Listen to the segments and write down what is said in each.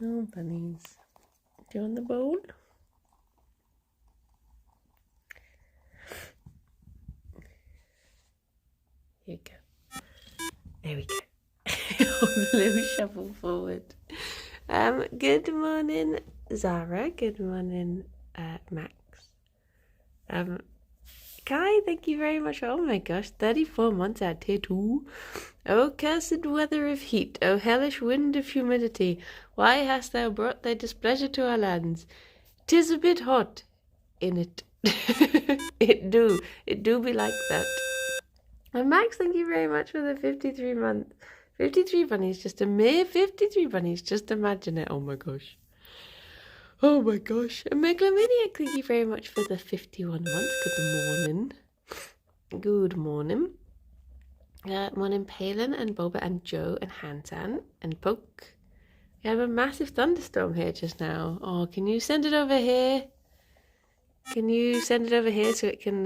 Oh, bunnies. Do you want the bowl? Here you go. There we go. The little shuffle forward. Good morning, Zara. Good morning, Max. Kai, thank you very much. Oh my gosh, 34 months out here too. Oh, cursed weather of heat, oh hellish wind of humidity, why hast thou brought thy displeasure to our lands? 'Tis a bit hot in it. It do be like that. And Max, thank you very much for the 53 month. 53 bunnies, just a mere 53 bunnies, just imagine it. Oh my gosh. Oh my gosh. And Megalomaniac, thank you very much for the 51 months. Good morning. Good morning. Morning, Palin and Boba and Joe and Hansan and Poke. We have a massive thunderstorm here just now. Oh, can you send it over here? Can you send it over here so it can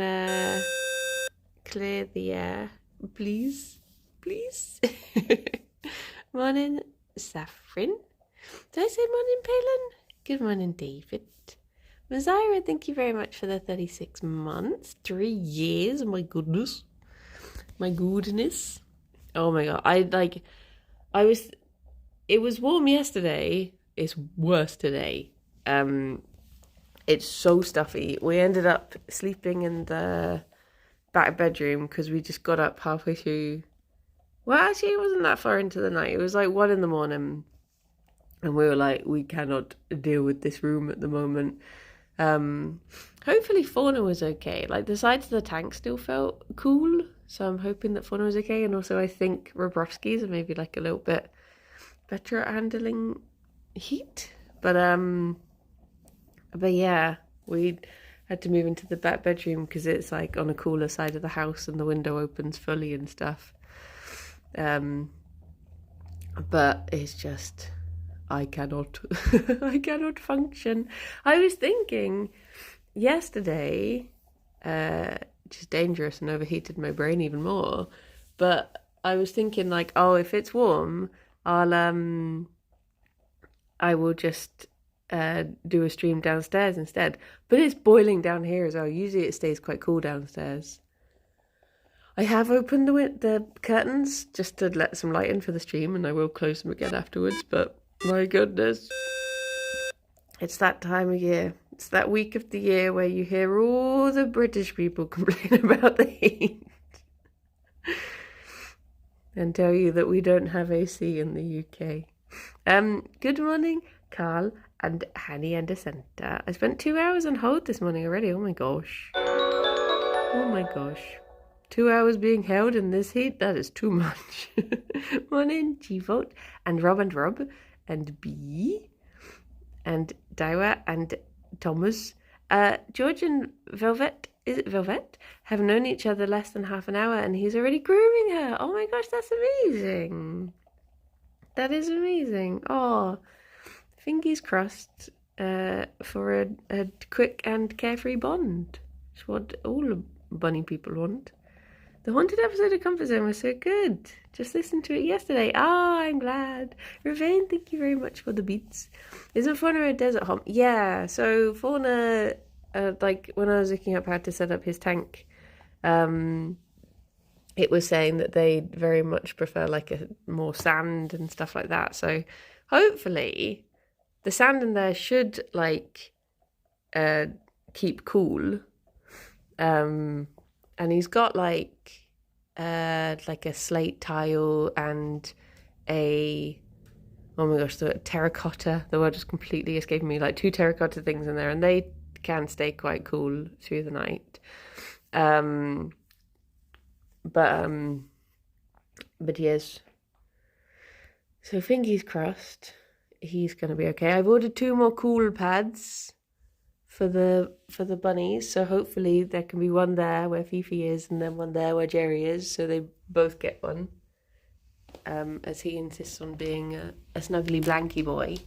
clear the air? Please? Please? Morning, Saffron. Did I say morning, Palin? Good morning, David. Mazira, thank you very much for the 36 months. 3 years, my goodness. My goodness. Oh my god. It was warm yesterday. It's worse today. It's so stuffy. We ended up sleeping in the back bedroom because we just got up halfway through. Well, actually, it wasn't that far into the night. It was like 1 a.m. And we were like, we cannot deal with this room at the moment. Hopefully Fauna was okay. Like, the sides of the tank still felt cool. So I'm hoping that Fauna was okay. And also I think Robrovski's are maybe like a little bit better at handling heat. But yeah, we had to move into the back bedroom because it's like on a cooler side of the house and the window opens fully and stuff. But it's just, I cannot function. I was thinking yesterday, just dangerous and overheated my brain even more. But I was thinking like, oh, if it's warm, I will just do a stream downstairs instead. But it's boiling down here as well. Usually it stays quite cool downstairs. I have opened the curtains just to let some light in for the stream, and I will close them again afterwards, but my goodness. It's that time of year. It's that week of the year where you hear all the British people complain about the heat. And tell you that we don't have AC in the UK. Good morning, Carl and Hanny and Ascenta. I spent 2 hours on hold this morning already. Oh my gosh. Oh my gosh. 2 hours being held in this heat? That is too much. Morning, G-Vote, and Rob and B, and Daiwa and Thomas. George and Velvet, is it Velvet, have known each other less than half an hour and he's already grooming her. Oh my gosh, that's amazing. That is amazing. Oh, fingers crossed for a quick and carefree bond. It's what all bunny people want. The haunted episode of Comfort Zone was so good. Just listened to it yesterday. Ah, I'm glad. Ravane, thank you very much for the beats. Isn't Fauna a desert home? Yeah, so Fauna, like when I was looking up how to set up his tank, it was saying that they very much prefer like a more sand and stuff like that. So hopefully the sand in there should like keep cool. And he's got like a slate tile and oh my gosh, the terracotta. The word just completely escaping me. Like 2 terracotta things in there, and they can stay quite cool through the night. But yes. So fingers crossed, he's gonna be okay. I've ordered 2 more cool pads for the bunnies, so hopefully there can be one there where Fifi is and then one there where Gerry is, so they both get one, as he insists on being a snuggly blanky boy.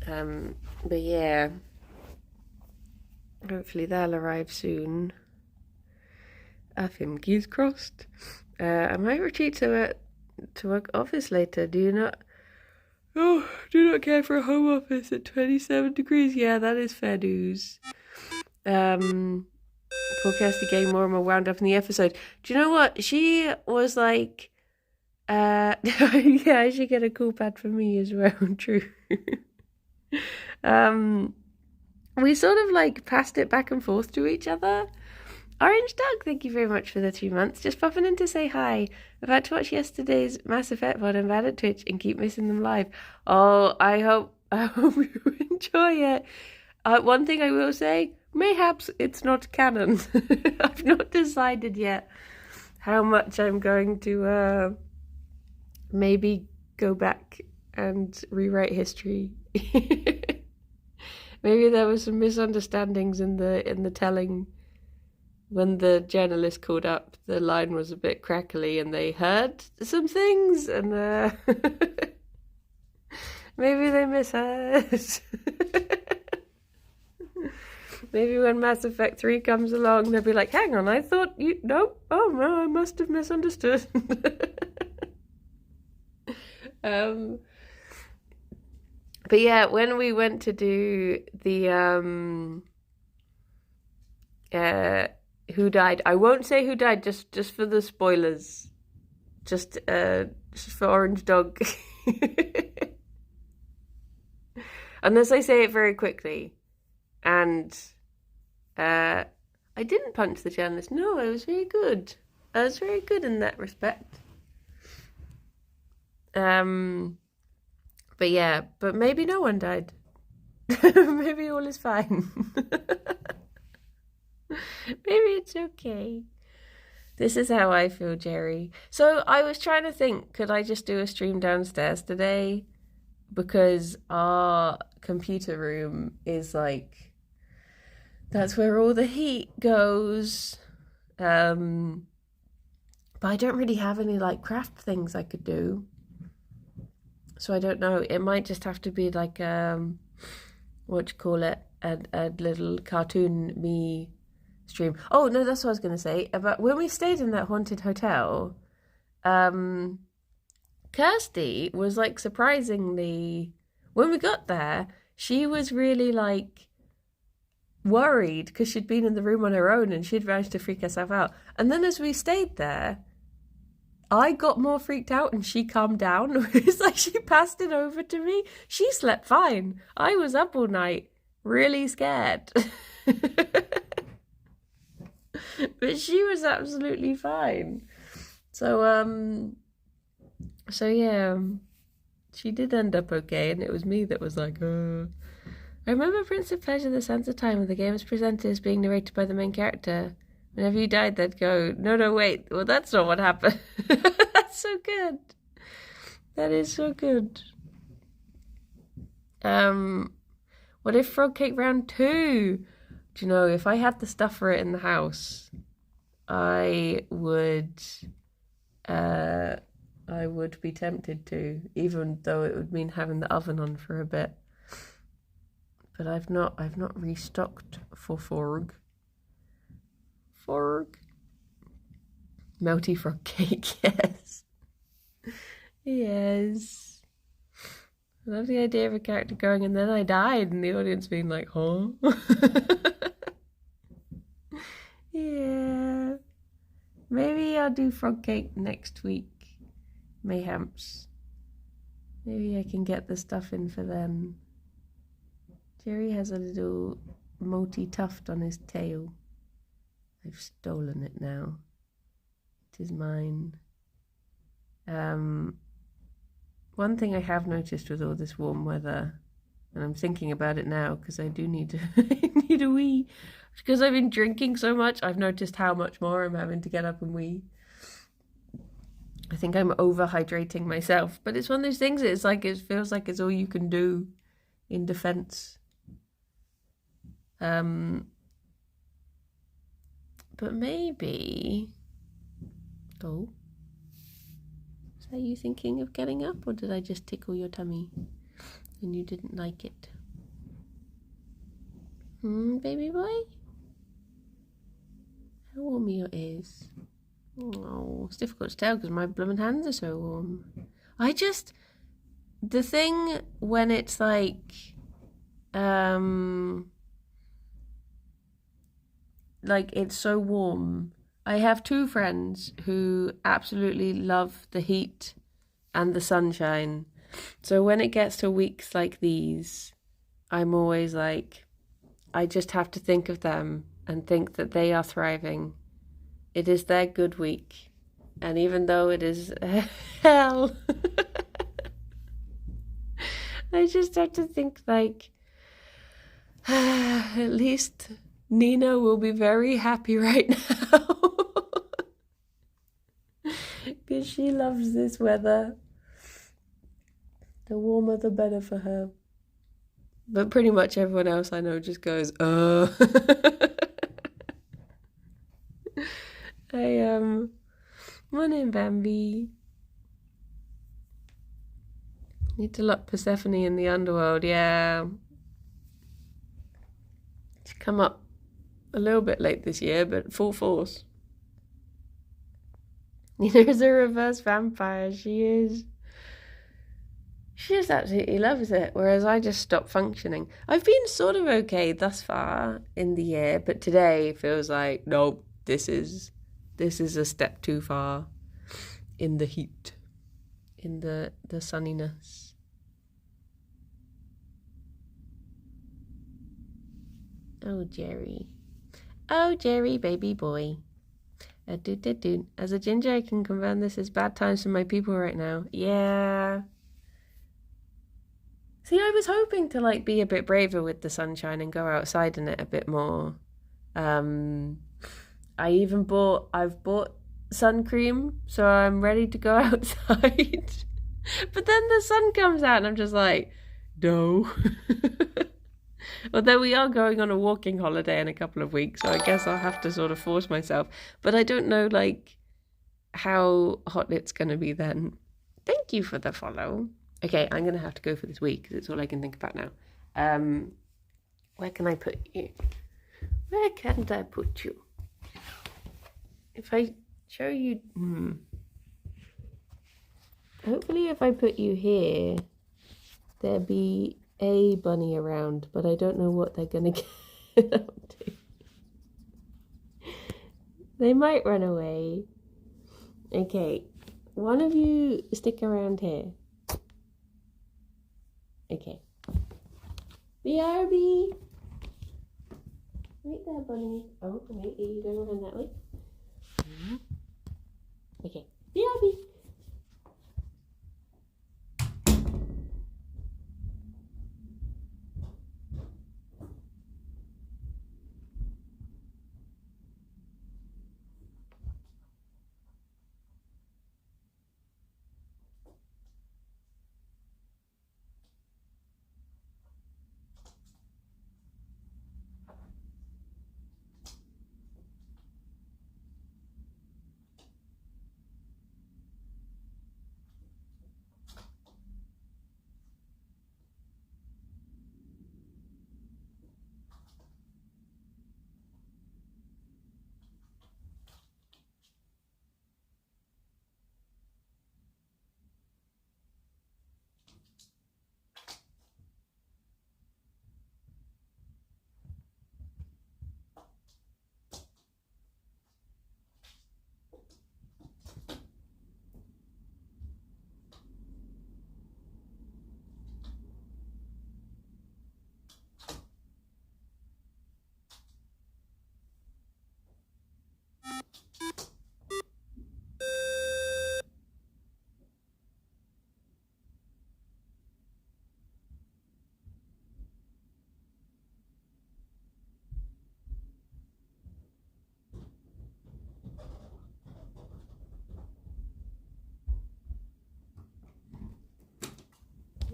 But yeah, hopefully they'll arrive soon. Fingers crossed. I might retreat to work office later. Do you not Oh, do not care for a home office at 27 degrees. Yeah, that is fair news. Poor Kirsty getting more and more wound up in the episode. Do you know what? She was like, yeah, I should get a cool pad for me as well. True. We sort of like passed it back and forth to each other. Orange Dog, thank you very much for the 3 months. Just popping in to say hi. I've had to watch yesterday's Mass Effect VOD and bad at Twitch and keep missing them live. Oh, I hope you enjoy it. One thing I will say, mayhaps it's not canon. I've not decided yet how much I'm going to maybe go back and rewrite history. Maybe there were some misunderstandings in the telling. When the journalist called up, the line was a bit crackly and they heard some things and maybe they misheard. Maybe when Mass Effect 3 comes along, they'll be like, hang on, I thought you... Nope. Oh, no, I must have misunderstood. But yeah, when we went to do the... who died? I won't say who died, just for the spoilers. Just for Orange Dog. Unless I say it very quickly. And I didn't punch the journalist. No, I was very good. I was very good in that respect. But yeah, but maybe no one died. Maybe all is fine. Maybe it's okay. This is how I feel, Gerry. So I was trying to think, could I just do a stream downstairs today? Because our computer room is like, that's where all the heat goes. But I don't really have any like craft things I could do. So I don't know. It might just have to be like what you call it? A little cartoon me stream. Oh no, that's what I was gonna say. About when we stayed in that haunted hotel, Kirsty was like surprisingly, when we got there, she was really like worried because she'd been in the room on her own and she'd managed to freak herself out. And then as we stayed there, I got more freaked out and she calmed down. It's like she passed it over to me. She slept fine. I was up all night, really scared. But she was absolutely fine. So yeah, she did end up okay, and it was me that was like, I remember Prince of Persia: The Sands of Time, where the game is presented as being narrated by the main character. Whenever you died, they'd go, no, wait, well, that's not what happened. That's so good. That is so good. What if Frog Cake Round 2? Do you know, if I had the stuff for it in the house, I would be tempted to, even though it would mean having the oven on for a bit. But I've not restocked for Forg. Melty frog cake, yes. Yes. I love the idea of a character going, and then I died, and the audience being like, huh? Yeah. Maybe I'll do frog cake next week. Mayhaps. Maybe I can get the stuff in for then. Gerry has a little moty tuft on his tail. I've stolen it now. It is mine. One thing I have noticed with all this warm weather, and I'm thinking about it now because I do need I need a wee. Because I've been drinking so much, I've noticed how much more I'm having to get up and wee. I think I'm overhydrating myself, but it's one of those things. It's like it feels like it's all you can do in defense. But maybe... Oh. Is that you thinking of getting up, or did I just tickle your tummy and you didn't like it? Baby boy? How warm are your ears? Oh, it's difficult to tell because my blooming hands are so warm. the thing when it's like it's so warm. I have two friends who absolutely love the heat and the sunshine. So when it gets to weeks like these, I'm always like, I just have to think of them and think that they are thriving. It is their good week. And even though it is hell, I just have to think like, at least Nina will be very happy right now. Because she loves this weather. The warmer, the better for her. But pretty much everyone else I know just goes, Morning, Bambi. Need to lock Persephone in the underworld, yeah. She's come up a little bit late this year, but full force. Nina's a reverse vampire, she is. She just absolutely loves it, whereas I just stopped functioning. I've been sort of okay thus far in the year, but today feels like, nope, this is a step too far in the heat, in the sunniness. Oh, Gerry. Oh, Gerry, baby boy. As a ginger, I can confirm this is bad times for my people right now. Yeah. See, I was hoping to like be a bit braver with the sunshine and go outside in it a bit more. I've bought sun cream, so I'm ready to go outside. But then the sun comes out and I'm just like, no. Although we are going on a walking holiday in a couple of weeks, so I guess I'll have to sort of force myself. But I don't know like how hot it's going to be then. Thank you for the follow. Okay, I'm going to have to go for this week because it's all I can think about now. Where can I put you? Where can I put you? If I show you... Hopefully if I put you here, there'll be a bunny around, but I don't know what they're going to get up to. They might run away. Okay, one of you stick around here. Okay. BRB! Wait there, bunny. Oh, wait, are you going around that way? Okay. BRB!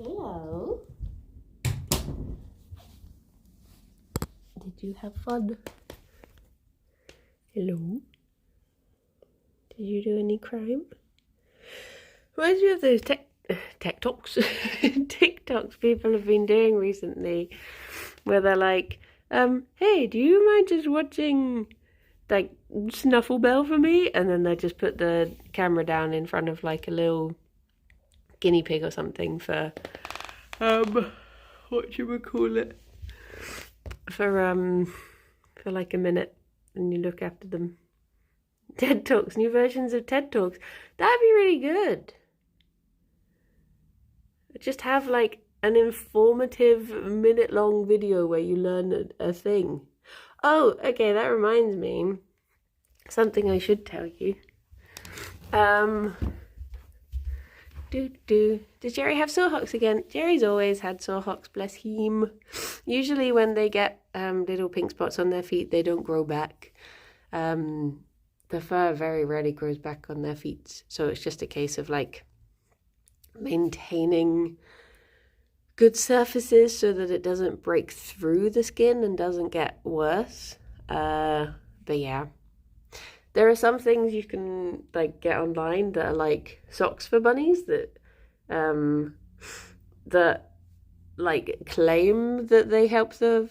Hello. Did you have fun? Hello. Did you do any crime? Reminds me of those TikToks TikToks people have been doing recently, where they're like, hey, do you mind just watching like Snuffle Bell for me? And then they just put the camera down in front of like a little guinea pig or something for whatchamacallit, for like a minute, and you look after them. TED Talks, new versions of TED Talks. That'd be really good. Just have like an informative minute-long video where you learn a thing. Oh, okay, that reminds me. Something I should tell you. Did Gerry have sore hocks again? Gerry's always had sore hocks, bless him. Usually when they get little pink spots on their feet, they don't grow back. The fur very rarely grows back on their feet, so it's just a case of like maintaining good surfaces so that it doesn't break through the skin and doesn't get worse. But yeah, there are some things you can like get online that are like socks for bunnies that that like claim that they help the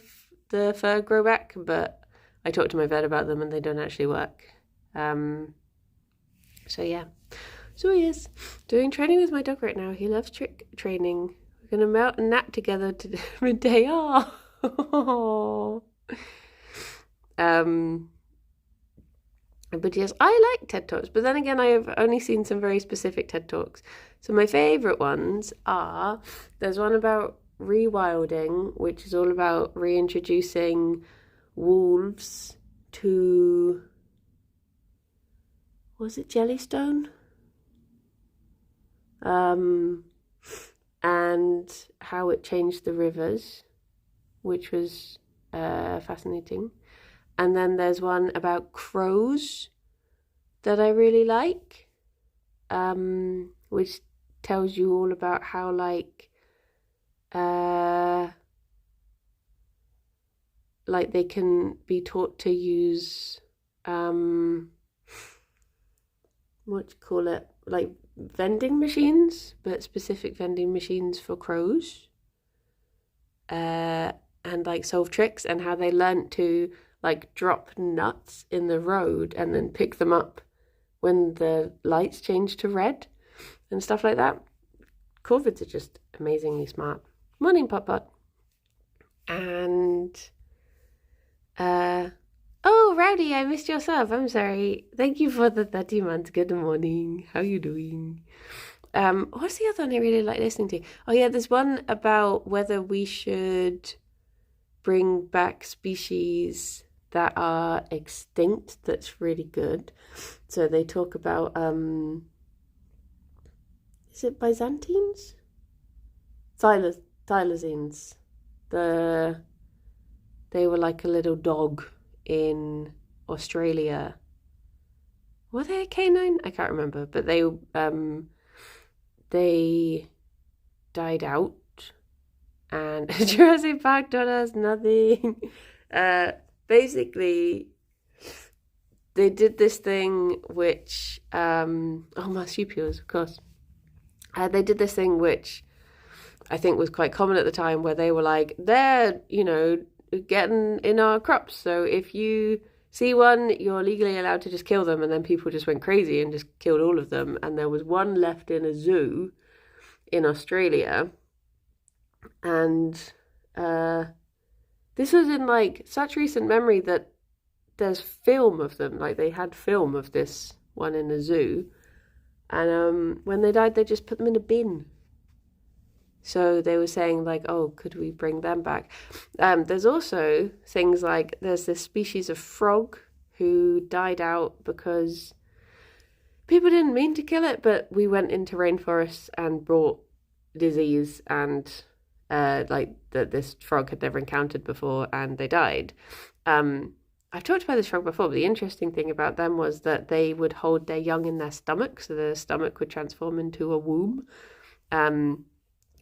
fur grow back, but I talked to my vet about them and they don't actually work. So yeah, so he is doing training with my dog right now. He loves trick training. We're gonna mount a nap together to midday. Oh. But yes, I like TED Talks, but then again, I have only seen some very specific TED Talks. So my favourite ones are, there's one about rewilding, which is all about reintroducing wolves to, was it Jellystone? And how it changed the rivers, which was fascinating. And then there's one about crows that I really like, which tells you all about how like they can be taught to use like vending machines, but specific vending machines for crows, and like solve tricks, and how they learnt to like drop nuts in the road and then pick them up when the lights change to red and stuff like that. Corvids are just amazingly smart. Morning, Pot. And oh, Rowdy, I missed your sub. I'm sorry. Thank you for the 30 months. Good morning. How you doing? What's the other one I really like listening to? Oh yeah, there's one about whether we should bring back species that are extinct. That's really good. So they talk about is it Byzantines? Thylacines. They were like a little dog in Australia. Were they a canine? I can't remember, but they died out. And Jurassic Park taught us nothing. Basically, they did this thing which marsupials, of course. They did this thing which I think was quite common at the time, where they were like, they're, getting in our crops. So if you see one, you're legally allowed to just kill them. And then people just went crazy and just killed all of them. And there was one left in a zoo in Australia. And this was in like such recent memory that there's film of them. Like they had film of this one in a zoo. And when they died, they just put them in a bin. So they were saying like, oh, could we bring them back? There's also things like there's this species of frog who died out because people didn't mean to kill it, but we went into rainforests and brought disease and that this frog had never encountered before, and they died. I've talked about this frog before, but the interesting thing about them was that they would hold their young in their stomach, so their stomach would transform into a womb.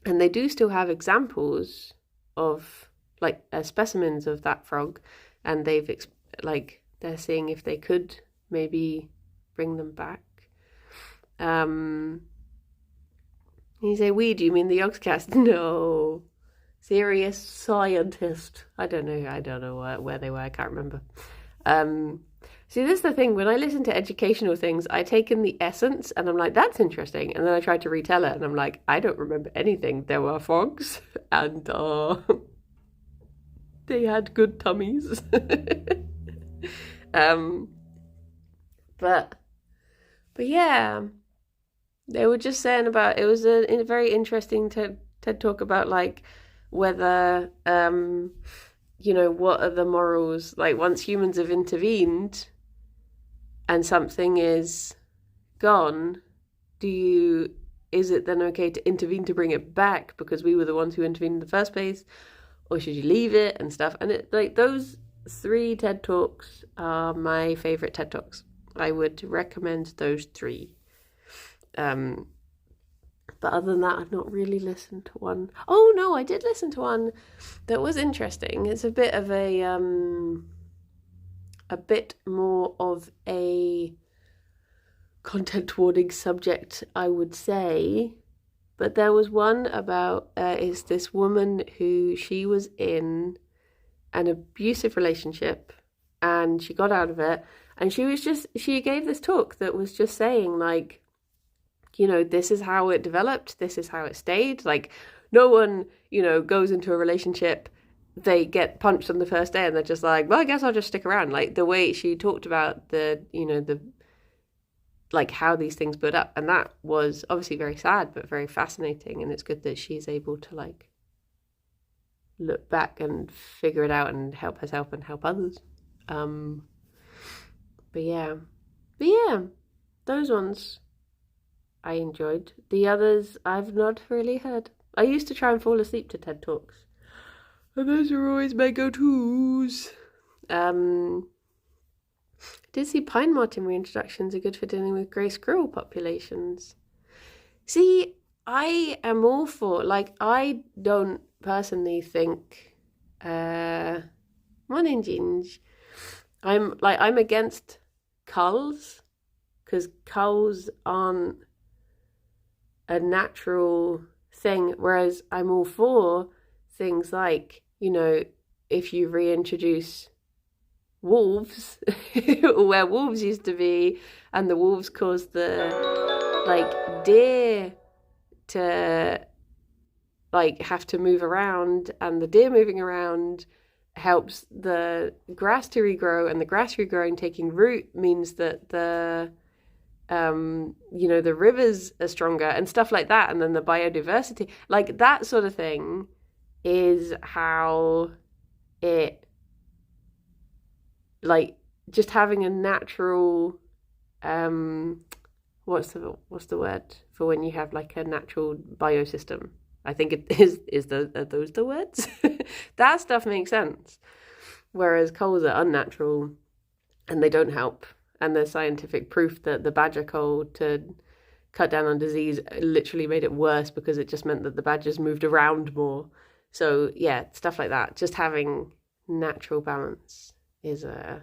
And they do still have examples of like specimens of that frog, and they're seeing if they could maybe bring them back. You say, we, do you mean the Yogscast? No. Serious scientist. I don't know where they were, I can't remember. See, this is the thing. When I listen to educational things, I take in the essence and I'm like, that's interesting. And then I try to retell it and I'm like, I don't remember anything. There were frogs and they had good tummies. um, but yeah, they were just saying about, it was a very interesting TED talk about like whether, what are the morals, like once humans have intervened and something is gone, is it then okay to intervene to bring it back because we were the ones who intervened in the first place, or should you leave it and stuff? And it, like, those 3 TED Talks are my favorite TED Talks. I would recommend those 3. But other than that, I've not really listened to one. Oh no, I did listen to one that was interesting. It's a bit of a bit more of a content warning subject, I would say. But there was one about it's this woman who, she was in an abusive relationship and she got out of it, and she gave this talk that was just saying like, this is how it developed, this is how it stayed. Like, no one, goes into a relationship, they get punched on the first day and they're just like, well, I guess I'll just stick around. Like, the way she talked about the like how these things build up, and that was obviously very sad but very fascinating, and it's good that she's able to like look back and figure it out and help herself and help others. But yeah, those ones I enjoyed. The others I've not really heard. I used to try and fall asleep to TED Talks, and those are always my go-tos. Did see pine marten reintroductions are good for dealing with grey squirrel populations. See, I am all for, like, I don't personally think, morning Ginge, I'm against culls, because culls aren't a natural thing, whereas I'm all for things like, if you reintroduce wolves where wolves used to be, and the wolves caused the like deer to like have to move around, and the deer moving around helps the grass to regrow, and the grass regrowing taking root means that the the rivers are stronger and stuff like that, and then the biodiversity, like that sort of thing is how it, like, just having a natural what's the word for when you have like a natural biosystem? I think it are those the words? That stuff makes sense. Whereas coals are unnatural and they don't help. And there's scientific proof that the badger coal to cut down on disease literally made it worse because it just meant that the badgers moved around more. So yeah, stuff like that. Just having natural balance is the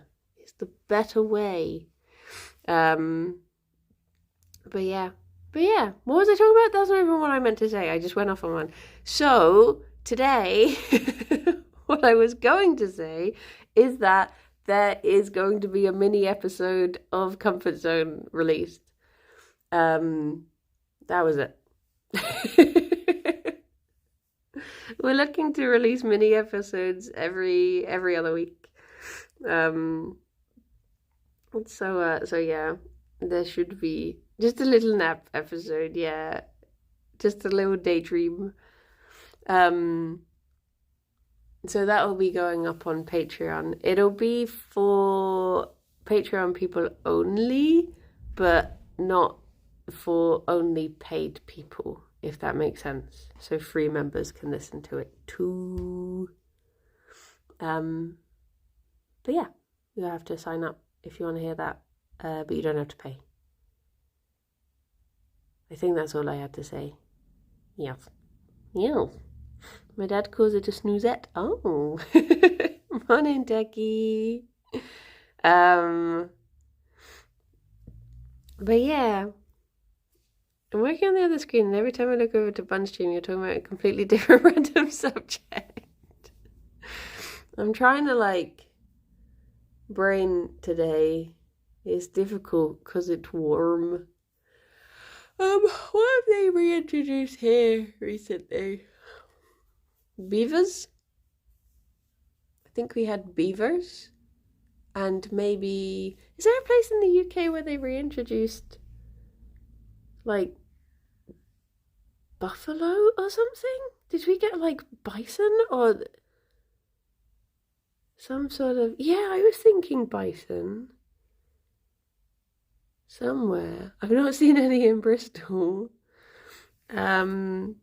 better way. But yeah, what was I talking about? That's not even what I meant to say. I just went off on one. So today, what I was going to say is that there is going to be a mini episode of Comfort Zone released. That was it. We're looking to release mini episodes every other week. So yeah, there should be just a little nap episode, yeah. Just a little daydream. So that will be going up on Patreon. It'll be for Patreon people only, but not for only paid people, if that makes sense. So free members can listen to it too. But yeah, you have to sign up if you want to hear that, but you don't have to pay. I think that's all I had to say. Yes. My dad calls it a snoozette. Oh. Morning, Ducky. But yeah, I'm working on the other screen, and every time I look over to Bunstream, you're talking about a completely different random subject. I'm trying to brain today is difficult because it's warm. What have they reintroduced here recently? Beavers? I think we had beavers. And maybe... Is there a place in the UK where they reintroduced, like, buffalo or something? Did we get, like, bison or some sort of... Yeah, I was thinking bison. Somewhere. I've not seen any in Bristol. But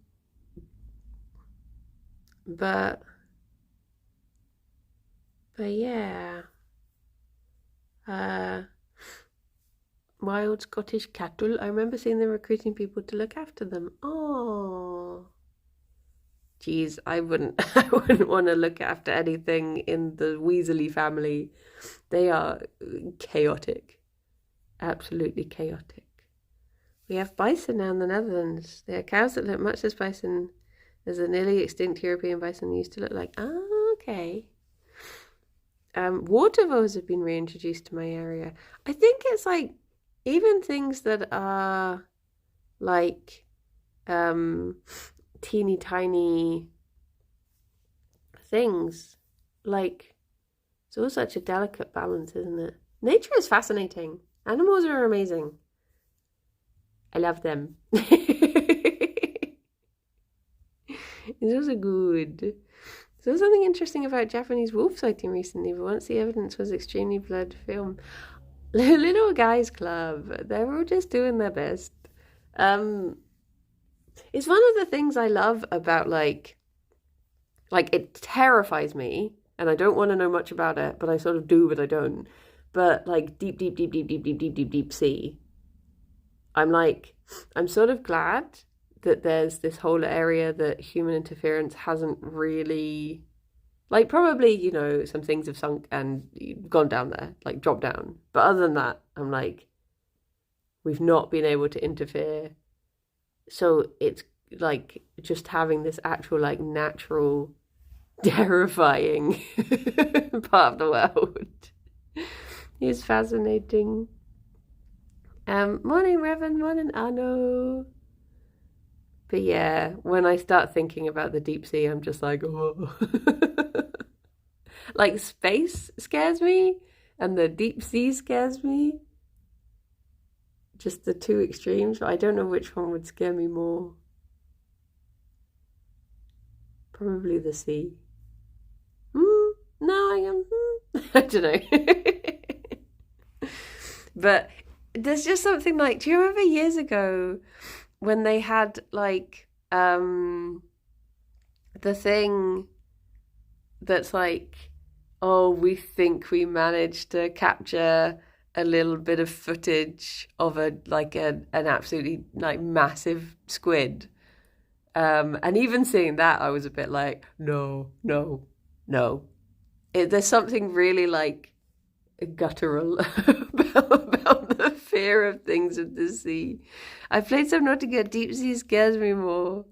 yeah. Wild Scottish cattle. I remember seeing them recruiting people to look after them. Oh, geez, I wouldn't want to look after anything in the Weasley family. They are chaotic, absolutely chaotic. We have bison now in the Netherlands. They are cows that look much as bison as the nearly extinct European bison used to look like. Ah, okay. Water voles have been reintroduced to my area. I think it's like even things that are like teeny tiny things, like it's all such a delicate balance, isn't it? Nature is fascinating. Animals are amazing. I love them. It's also good. So there's something interesting about Japanese wolf sighting recently, but once the evidence was extremely blurred to film. Little Guys Club, they're all just doing their best. It's one of the things I love about like it terrifies me, and I don't want to know much about it, but I sort of do, but I don't. But like deep sea. I'm sort of glad that there's this whole area that human interference hasn't really, like, probably, you know, some things have sunk and gone down there, like dropped down. But other than that, I'm like, we've not been able to interfere. So it's like just having this actual, like, natural, terrifying part of the world is fascinating. Morning, Revan. Morning, Arno. But yeah, when I start thinking about the deep sea, I'm just like, oh. Like, space scares me, and the deep sea scares me. Just the two extremes. I don't know which one would scare me more. Probably the sea. No, I am. I don't know. But there's just something like, do you remember years ago when they had like the thing that's like, oh, we think we managed to capture a little bit of footage of an absolutely like massive squid, and even seeing that I was a bit like, no. There's something really like guttural about the fear of things of the sea. I played so not to get deep sea scares me more.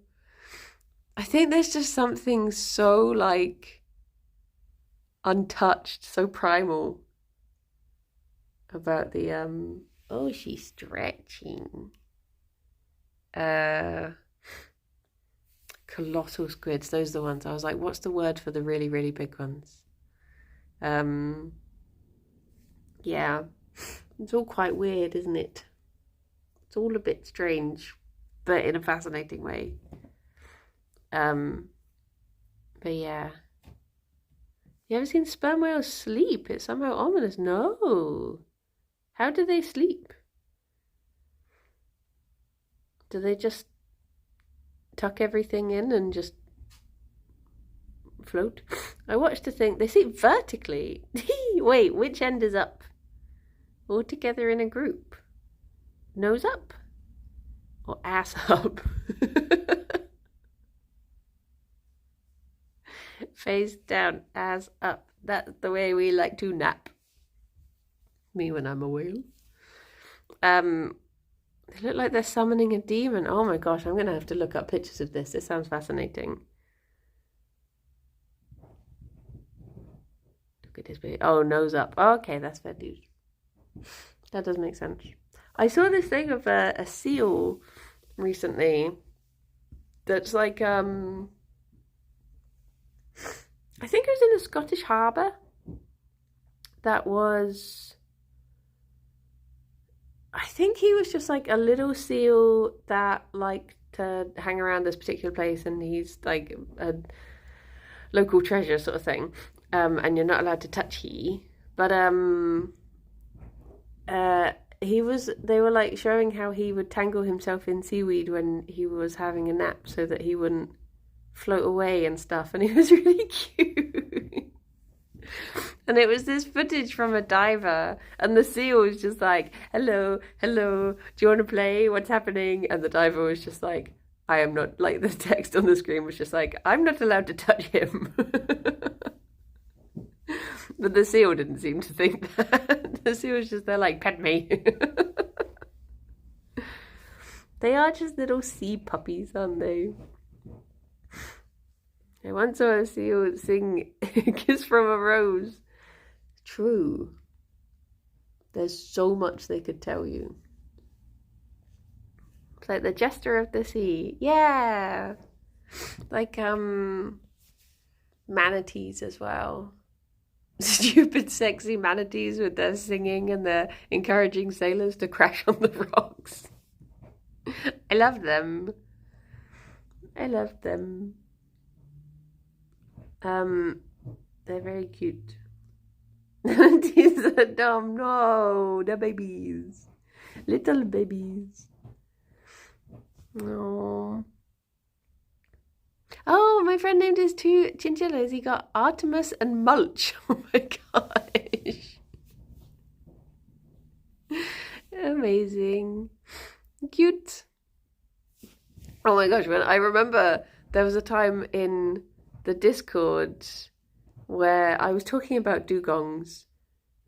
I think there's just something so like untouched, so primal about the oh, she's stretching. Colossal squids, those are the ones. I was like, what's the word for the really, really big ones? Yeah, it's all quite weird, isn't it? It's all a bit strange, but in a fascinating way. But yeah. You ever seen sperm whales sleep? It's somehow ominous. No. How do they sleep? Do they just tuck everything in and just float? I watched a thing. They sleep vertically. Wait, which end is up? All together in a group. Nose up? Or ass up? Face down, ass up. That's the way we like to nap. Me when I'm a whale. They look like they're summoning a demon. Oh my gosh, I'm going to have to look up pictures of this. This sounds fascinating. Look at his baby. Oh, nose up. Oh, okay, that's fair dude. That does make sense. I saw this thing of a seal recently that's like, I think it was in a Scottish harbour that was, I think he was just like a little seal that liked to hang around this particular place, and he's like a local treasure sort of thing, and you're not allowed to touch he, but they were like showing how he would tangle himself in seaweed when he was having a nap so that he wouldn't float away and stuff, and it was really cute. And it was this footage from a diver, and the seal was just like, hello, do you want to play? What's happening? And the diver was just like, I am not, like the text on the screen was just like, I'm not allowed to touch him. But the seal didn't seem to think that. The seal was just there like, pet me. They are just little sea puppies, aren't they? I once saw a seal sing Kiss from a Rose. True. There's so much they could tell you. It's like the jester of the sea. Yeah. Like manatees as well. Stupid sexy manatees with their singing and their encouraging sailors to crash on the rocks. I love them. They're very cute. These are dumb. No, they're babies. Little babies. No. Oh, my friend named his two chinchillas. He got Artemis and Mulch. Oh my gosh. Amazing. Cute. Oh my gosh, man. I remember there was a time in the Discord where I was talking about dugongs,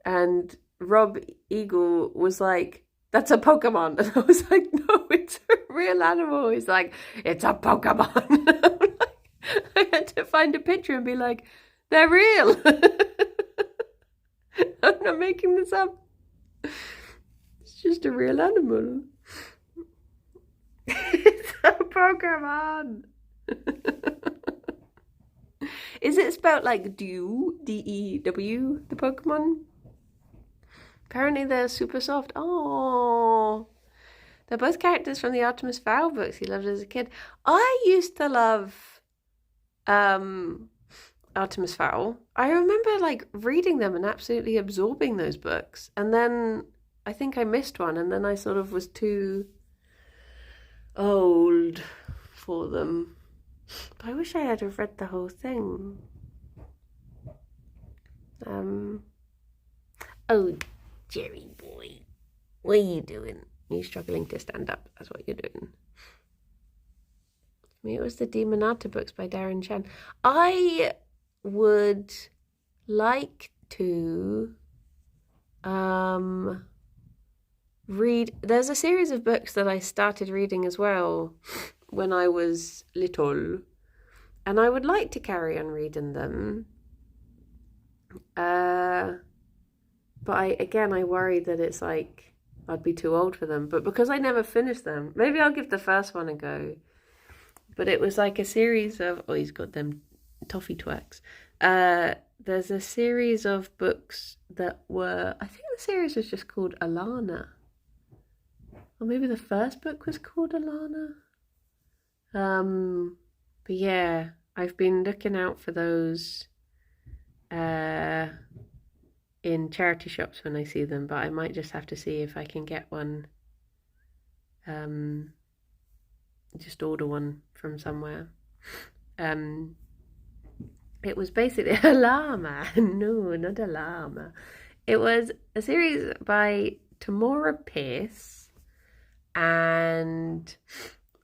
and Rob Eagle was like, that's a Pokemon. And I was like, no, it's a real animal. He's like, it's a Pokemon. I had to find a picture and be like, they're real. I'm not making this up. It's just a real animal. It's a Pokemon. Is it spelled like Dew? D-E-W, the Pokemon? Apparently they're super soft. Oh, they're both characters from the Artemis Fowl books he loved as a kid. I used to love Artemis Fowl. I remember like reading them and absolutely absorbing those books. And then I think I missed one, and then I sort of was too old for them. But I wish I had have read the whole thing. Oh, Gerry boy, what are you doing? Are you struggling to stand up? That's what you're doing. I mean, it was the Demonata books by Darren Chan. I would like to read. There's a series of books that I started reading as well when I was little, and I would like to carry on reading them. But I worry that it's like I'd be too old for them. But because I never finished them, maybe I'll give the first one a go. But it was like a series of, oh, he's got them toffee twerks. There's a series of books that were, I think the series was just called Alana. Or maybe the first book was called Alana. But yeah, I've been looking out for those in charity shops when I see them, but I might just have to see if I can get one, just order one from somewhere. It was basically a llama. No, not a llama. It was a series by Tamora Pierce, and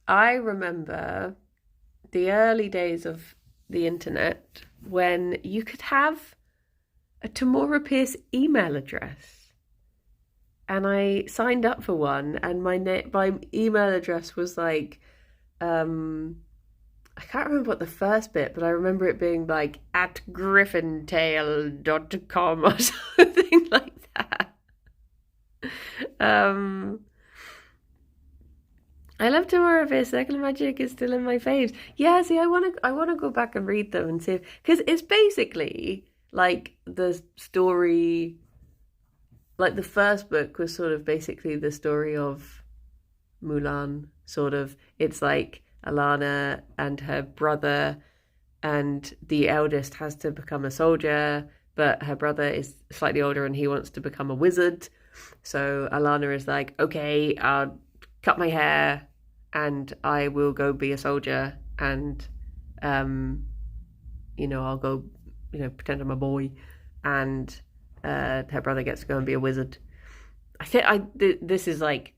I remember the early days of the internet when you could have a Tamora Pierce email address, and I signed up for one, and my email address was like I can't remember what the first bit, but I remember it being like at griffintale.com or something like that. Um, I love Tomorrow's Circle of Magic is still in my faves. Yeah, see, I wanna go back and read them and see because it's basically like the story. Like the first book was sort of basically the story of Mulan. Sort of, it's like Alana and her brother, and the eldest has to become a soldier, but her brother is slightly older and he wants to become a wizard. So Alana is like, okay, I'll cut my hair and I will go be a soldier, and I'll go, pretend I'm a boy, and her brother gets to go and be a wizard. I think this is like,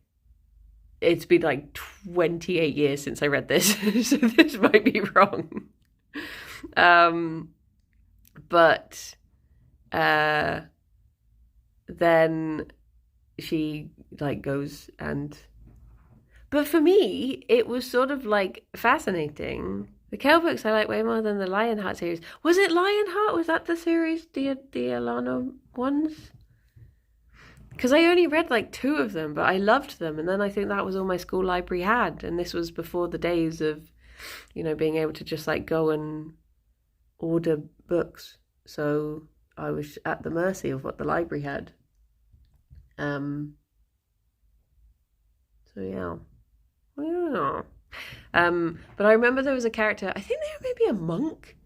it's been like 28 years since I read this, so this might be wrong. But then she like goes and. But for me, it was sort of like fascinating. The Kell books I like way more than the Lionheart series. Was it Lionheart? Was that the series, the Alana ones? Because I only read like 2 of them, but I loved them. And then I think that was all my school library had. And this was before the days of, being able to just like go and order books. So I was at the mercy of what the library had. So yeah. Yeah. But I remember there was a character, I think they were maybe a monk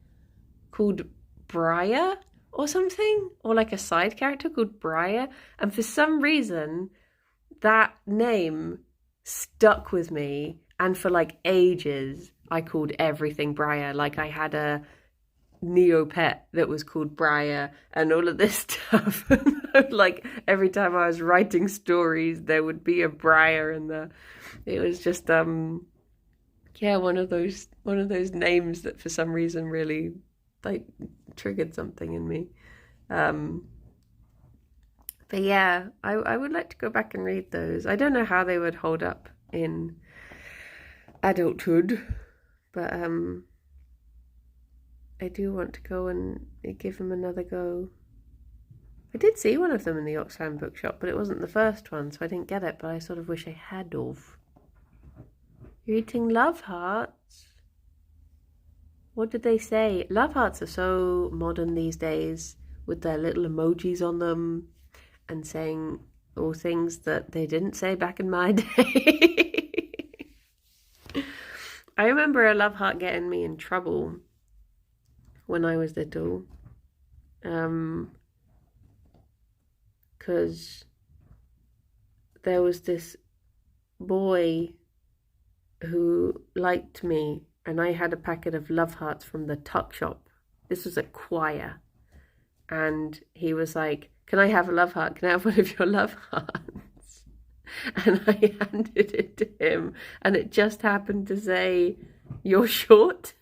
called Briar or something, or like a side character called Briar. And for some reason, that name stuck with me. And for like ages, I called everything Briar. Like I had a Neopet that was called Briar and all of this stuff. Like every time I was writing stories, there would be a Briar in there. It was just one of those names that for some reason really like triggered something in me. But yeah, I would like to go back and read those. I don't know how they would hold up in adulthood, but I do want to go and give them another go. I did see one of them in the Oxfam bookshop, but it wasn't the first one, so I didn't get it, but I sort of wish I had of. You're eating love hearts? What did they say? Love hearts are so modern these days with their little emojis on them and saying all things that they didn't say back in my day. I remember a love heart getting me in trouble when I was little. Because there was this boy who liked me, and I had a packet of love hearts from the tuck shop. This was at choir, and he was like, can I have a love heart? Can I have one of your love hearts? And I handed it to him, and it just happened to say, you're short,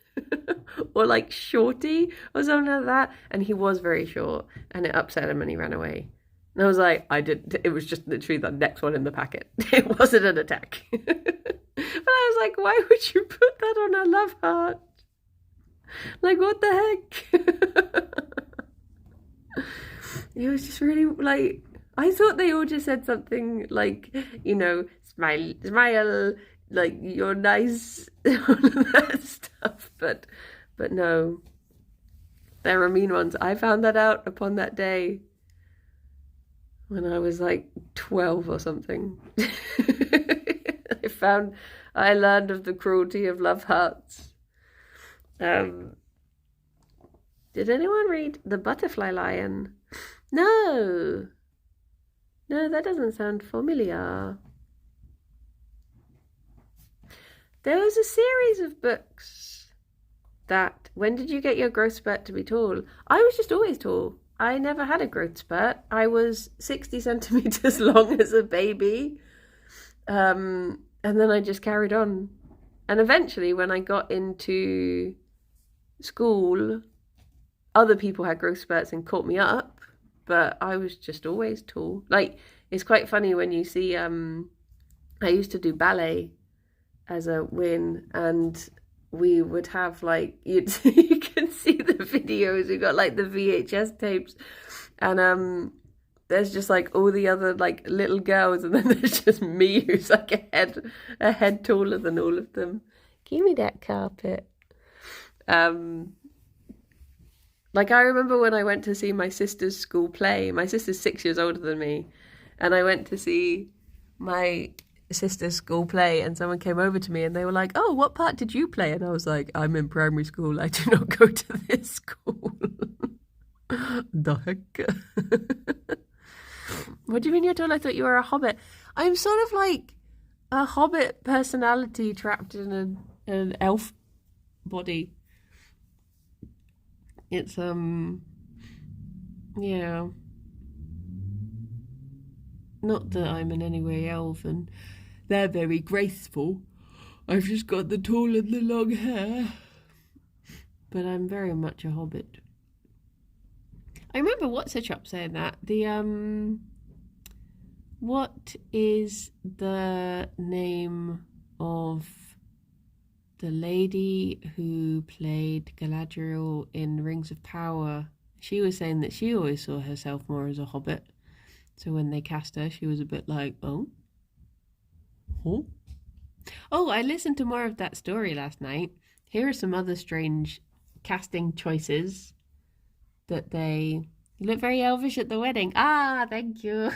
or like shorty, or something like that. And he was very short, and it upset him, and he ran away. And I was like, it was just literally the next one in the packet. It wasn't an attack. But I was like, why would you put that on a love heart? Like, what the heck? It was just really, like, I thought they all just said something like, smile, smile, like, you're nice, all of that stuff. But no, there were mean ones. I found that out upon that day when I was like 12 or something. I learned of the cruelty of love hearts. Did anyone read The Butterfly Lion? No, that doesn't sound familiar. There was a series of books that, when did you get your growth spurt to be tall? I was just always tall. I never had a growth spurt. I was 60 centimeters long as a baby. And then I just carried on. And eventually, when I got into school, other people had growth spurts and caught me up, but I was just always tall. Like, it's quite funny when you see, I used to do ballet as a win, and we would have like you can see the videos. We got like the VHS tapes, and there's just like all the other like little girls, and then there's just me who's like a head taller than all of them. Give me that carpet. Like I remember when I went to see my sister's school play. My sister's 6 years older than me, and I went to see my sister's school play, and someone came over to me and they were like, "Oh, what part did you play?" And I was like, "I'm in primary school. I do not go to this school." The heck? What do you mean you're tall? I thought you were a hobbit. I'm sort of like a hobbit personality trapped in an elf body. It's yeah. Not that I'm in any way elven. They're very graceful. I've just got the tall and the long hair. But I'm very much a hobbit. I remember What's a Chop saying that. What is the name of the lady who played Galadriel in Rings of Power? She was saying that she always saw herself more as a hobbit. So when they cast her, she was a bit like, oh? Oh, I listened to more of that story last night. Here are some other strange casting choices that they... You look very elvish at the wedding. Ah, thank you.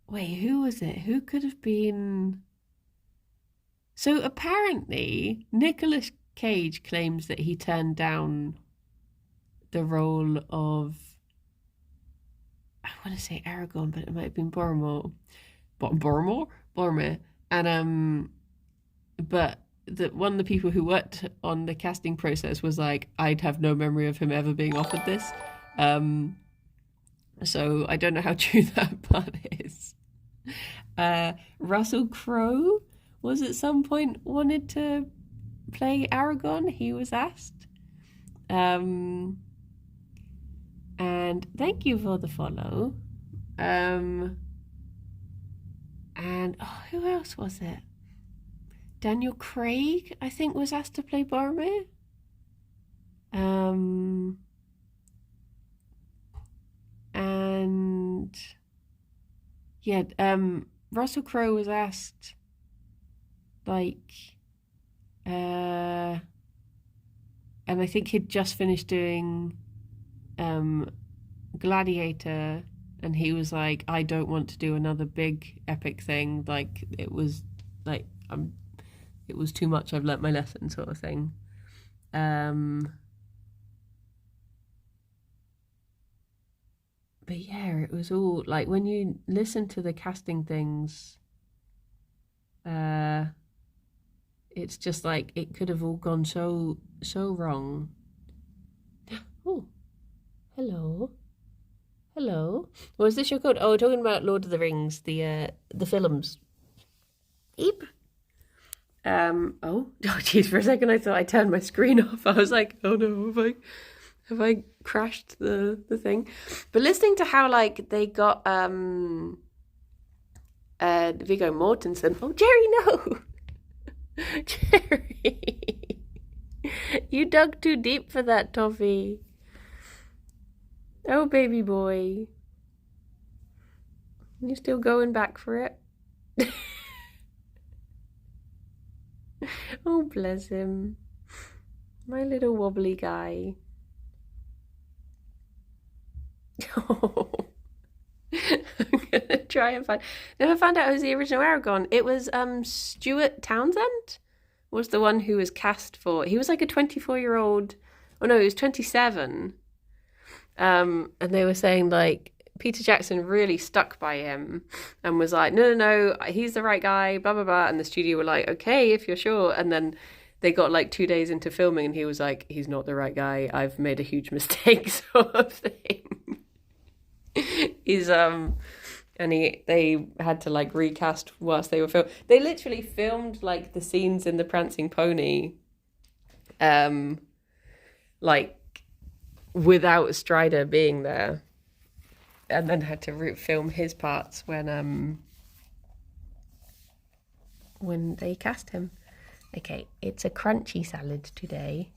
Wait, who was it? Who could have been... So apparently, Nicolas Cage claims that he turned down the role of... I want to say Aragorn, but it might have been Boromir. Boromir. And but one of the people who worked on the casting process was like, I'd have no memory of him ever being offered this. So I don't know how true that part is. Russell Crowe was at some point wanted to play Aragorn. He was asked. And thank you for the follow. And who else was it? Daniel Craig, I think, was asked to play Boromir. And yeah, Russell Crowe was asked, like, and I think he'd just finished doing Gladiator, and he was like, I don't want to do another big epic thing. Like, it was like it was too much. I've learnt my lesson, sort of thing. But yeah, it was all like, when you listen to the casting things, it's just like it could have all gone so wrong. Oh, hello. What is this your code? Oh, we're talking about Lord of the Rings, the films. Eep. Oh geez, for a second I thought I turned my screen off. I was like, oh no, have I crashed the thing? But listening to how like they got Viggo Mortensen. Oh, Gerry, no. Gerry. You dug too deep for that toffee. Oh, baby boy. You still going back for it? Oh, bless him. My little wobbly guy. Oh. I'm gonna try and find... Never found out who was the original Aragorn. It was Stuart Townsend was the one who was cast for... He was like a 24-year-old... Oh no, he was 27. And they were saying like Peter Jackson really stuck by him and was like, no, he's the right guy, blah, blah, blah. And the studio were like, okay, if you're sure. And then they got like 2 days into filming and he was like, he's not the right guy. I've made a huge mistake, sort of thing. He's, and they had to like recast whilst they were filming. They literally filmed like the scenes in the Prancing Pony, like without Strider being there. and then had to film his parts when they cast him. Okay, it's a crunchy salad today.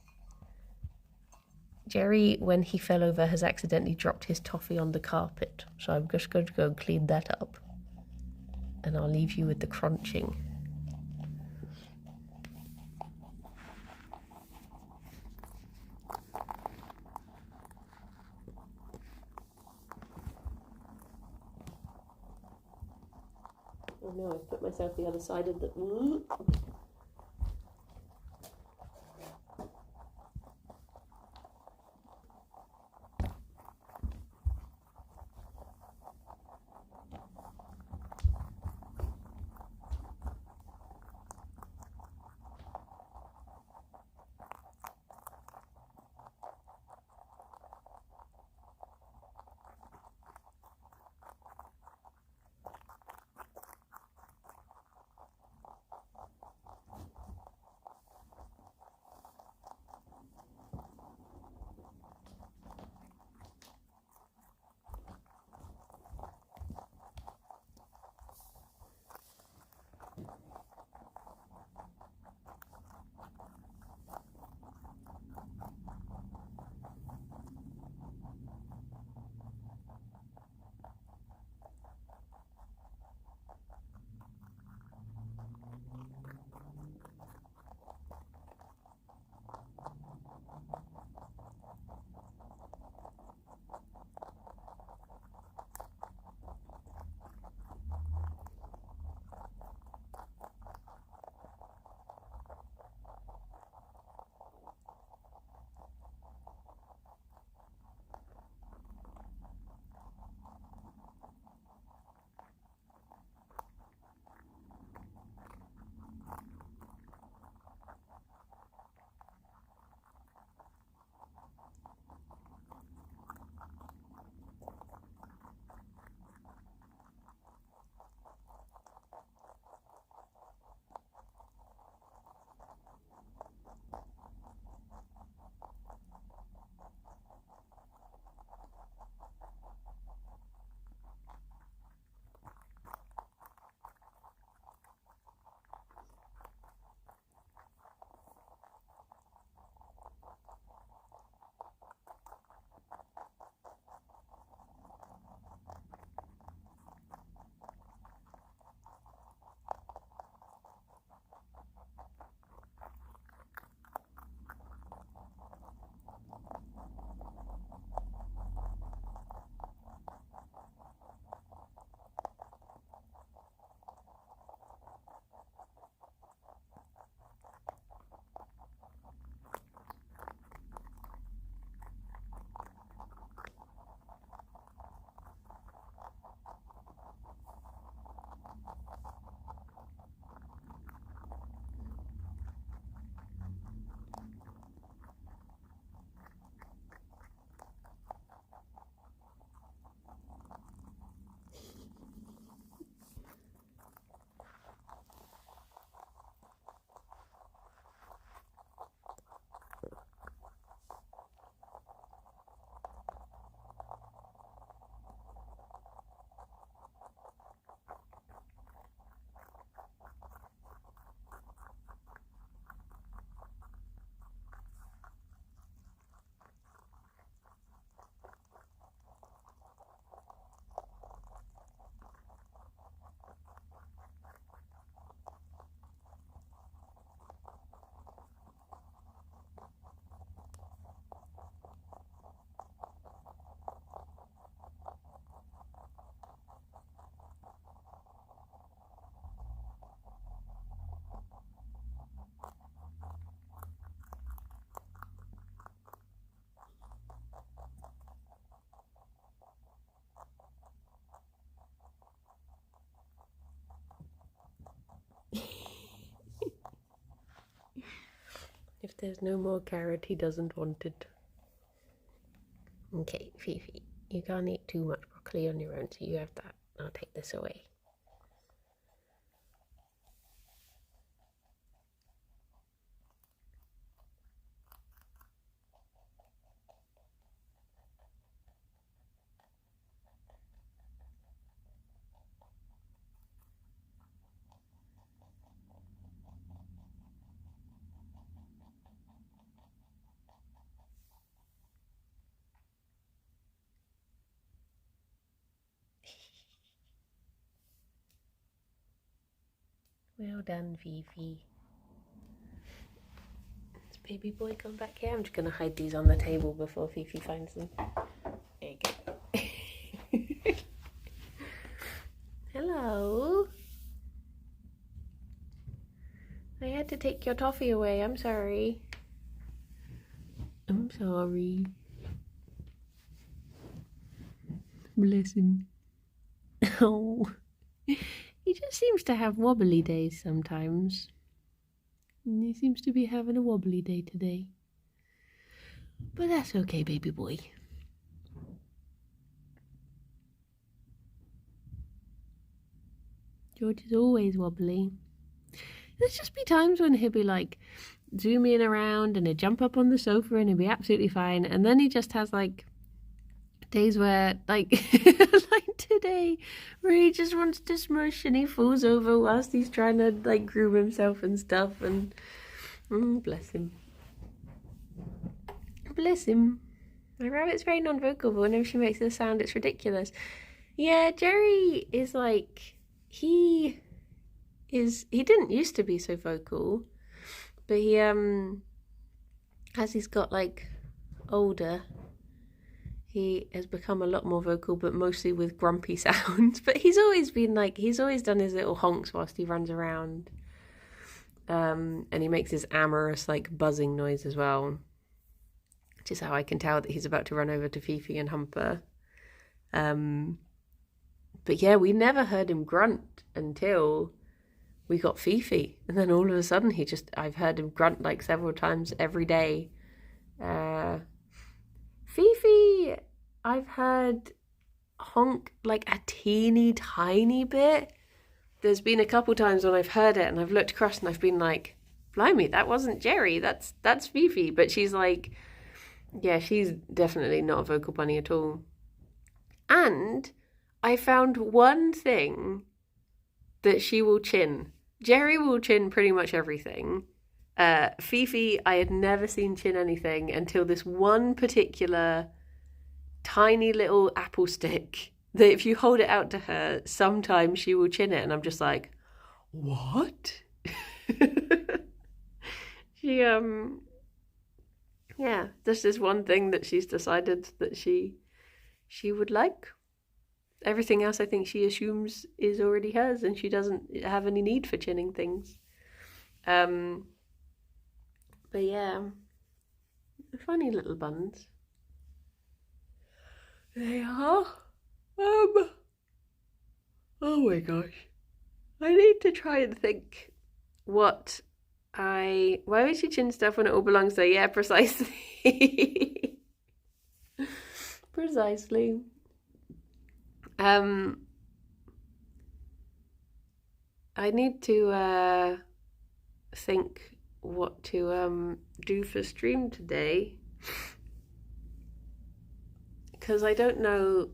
Gerry, when he fell over, has accidentally dropped his toffee on the carpet, so I'm just going to go and clean that up. And I'll leave you with the crunching. Oh no, I've put myself the other side of the... If there's no more carrot, he doesn't want it. Okay, Fifi, you can't eat too much broccoli on your own, so you have that. I'll take this away. Well done, Fifi. Has baby boy come back here? I'm just going to hide these on the table before Fifi finds them. There you go. Hello. I had to take your toffee away. I'm sorry. I'm sorry. Bless him. Oh. He just seems to have wobbly days sometimes. And he seems to be having a wobbly day today. But that's okay, baby boy. George is always wobbly. There's just be times when he'll be like zooming around and he'll jump up on the sofa and he'll be absolutely fine. And then he just has like days where like like today where he just wants to smush and he falls over whilst he's trying to like groom himself and stuff, and bless him. Bless him. My rabbit's very non-vocal, but whenever she makes a sound it's ridiculous. Yeah, Gerry is like he didn't used to be so vocal, but he as he's got like older, he has become a lot more vocal, but mostly with grumpy sounds. But he's always been like, he's always done his little honks whilst he runs around. And he makes his amorous, like, buzzing noise as well. Which is how I can tell that he's about to run over to Fifi and Humper. But yeah, we never heard him grunt until we got Fifi. And then all of a sudden I've heard him grunt like several times every day. Fifi, I've heard honk like a teeny tiny bit. There's been a couple times when I've heard it and I've looked across and I've been like, blimey, that wasn't Gerry, that's Fifi. But she's like, yeah, she's definitely not a vocal bunny at all. And I found one thing that she will chin. Gerry will chin pretty much everything. Fifi, I had never seen chin anything until this one particular tiny little apple stick that if you hold it out to her, sometimes she will chin it. And I'm just like, what? She, yeah, there's this one thing that she's decided that she would like. Everything else I think she assumes is already hers and she doesn't have any need for chinning things. But yeah, funny little buns. They are. Oh my gosh. I need to try and think why would she chin stuff when it all belongs there? Yeah, precisely. Precisely. I need to think what to do for stream today, because I don't know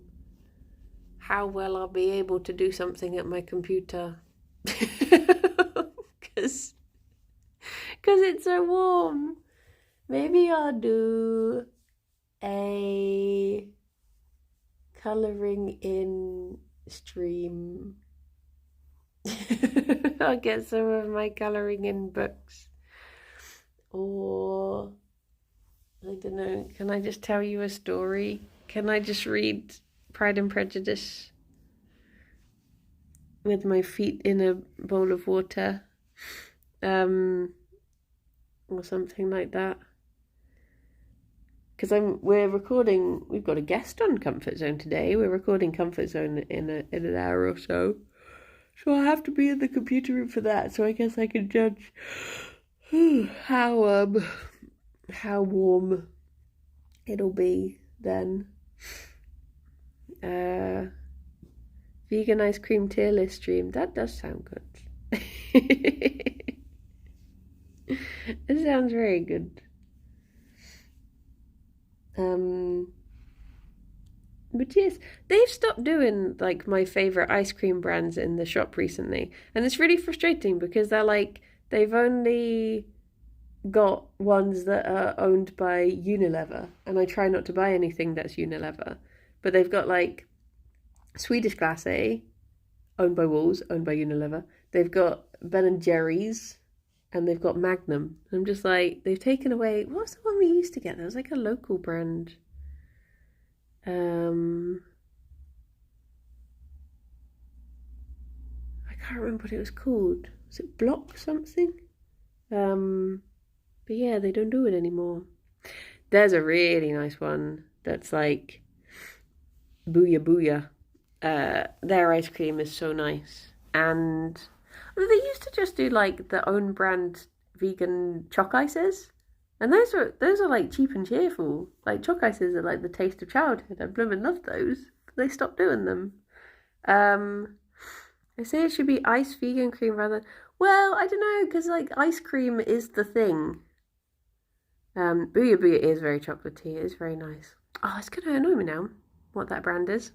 how well I'll be able to do something at my computer because it's so warm. Maybe I'll do a colouring in stream. I'll get some of my colouring in books. Or, I don't know, can I just tell you a story? Can I just read Pride and Prejudice with my feet in a bowl of water? Or something like that. Because we've got a guest on Comfort Zone today. We're recording Comfort Zone in an hour or so. So I have to be in the computer room for that, so I guess I can judge how warm it'll be then. Vegan ice cream tier list stream. That does sound good. It sounds very good. But yes, they've stopped doing like my favourite ice cream brands in the shop recently. And it's really frustrating because they've only got ones that are owned by Unilever. And I try not to buy anything that's Unilever. But they've got like Swedish Glacé, owned by Walls, owned by Unilever. They've got Ben and Jerry's, and they've got Magnum. I'm just like, they've taken away, what's the one we used to get? There was like a local brand. I can't remember what it was called. Was it Block something? But yeah, they don't do it anymore. There's a really nice one that's like Booyah Booyah. Their ice cream is so nice. And they used to just do like their own brand vegan choc ices. And those are like cheap and cheerful. Like choc ices are like the taste of childhood. I blooming love those. But they stopped doing them. They say it should be ice vegan cream rather. Well, I don't know, because like ice cream is the thing. Booyah Booyah is very chocolatey. It is very nice. Oh, it's gonna annoy me now. What that brand is?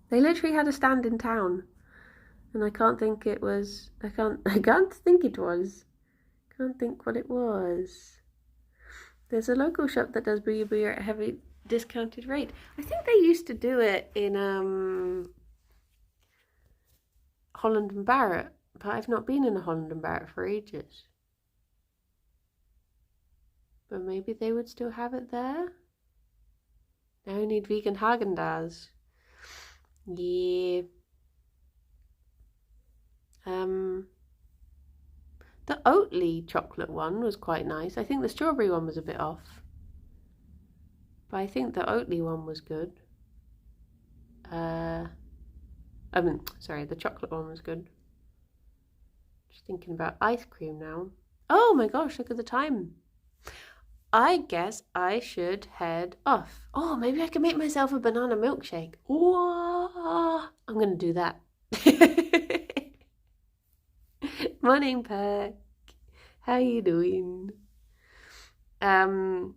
They literally had a stand in town, and I can't think it was. I can't think it was. Can't think what it was. There's a local shop that does Booyah Booyah at a heavy discounted rate. I think they used to do it in Holland and Barrett, but I've not been in a Holland and Barrett for ages. But maybe they would still have it there. Now I need vegan Haagen-Dazs. Yeah. The Oatly chocolate one was quite nice. I think the strawberry one was a bit off. But I think the Oatly one was good. Sorry, the chocolate one was good. Just thinking about ice cream now. Oh my gosh, look at the time. I guess I should head off. Oh, maybe I can make myself a banana milkshake. Oh, I'm going to do that. Morning, Perk. How you doing? Whomst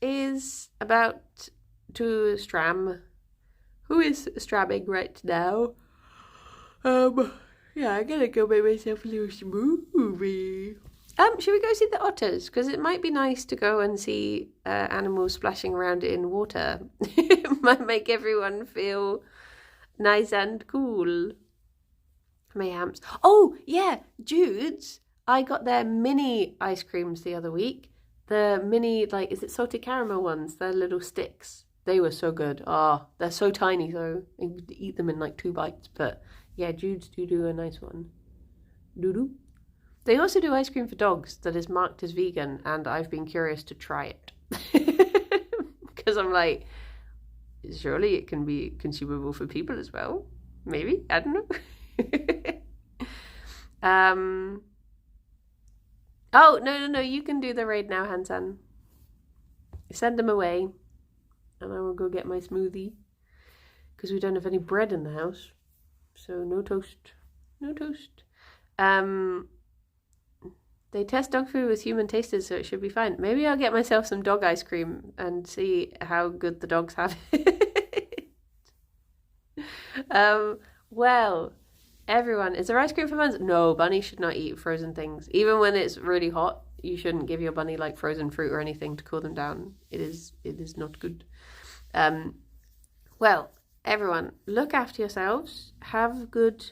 is about to stram. Who is stramming right now? Yeah, I'm gonna go make myself a little smoothie. Should we go see the otters? Because it might be nice to go and see animals splashing around in water. It might make everyone feel nice and cool. My hamps. Oh, yeah, Jude's. I got their mini ice creams the other week. The mini, like, is it salted caramel ones? They're little sticks. They were so good. Oh, they're so tiny, though. You could eat them in like 2 bites. But yeah, Jude's do a nice one. Doo-doo. They also do ice cream for dogs that is marked as vegan, and I've been curious to try it. Because I'm like, surely it can be consumable for people as well. Maybe. I don't know. Oh, no. You can do the raid now, Hansan. Send them away. And I will go get my smoothie. Because we don't have any bread in the house. So no toast. No toast. They test dog food with human tasters, so it should be fine. Maybe I'll get myself some dog ice cream and see how good the dogs have it. Well, everyone, is there ice cream for buns? No, bunnies should not eat frozen things. Even when it's really hot, you shouldn't give your bunny like frozen fruit or anything to cool them down. It is not good. Well, everyone, look after yourselves. Have good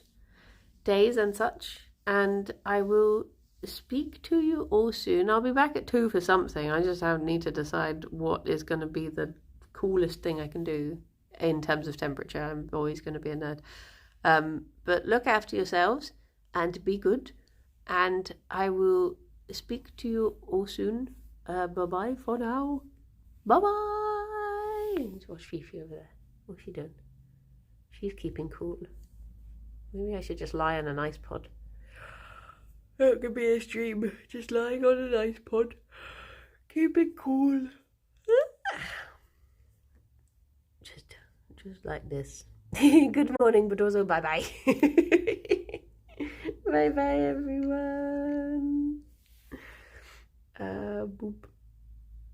days and such. And I will speak to you all soon. I'll be back at 2 for something. I just need to decide what is going to be the coolest thing I can do in terms of temperature. I'm always going to be a nerd. But look after yourselves and be good. And I will speak to you all soon. Bye-bye for now. Bye-bye. Let's watch Fifi over there. What's she doing? She's keeping cool. Maybe I should just lie on an ice pod. That could be a stream. Just lying on an ice pod. Keep it cool. Just like this. Good morning, but also bye-bye. Bye-bye, everyone. Boop.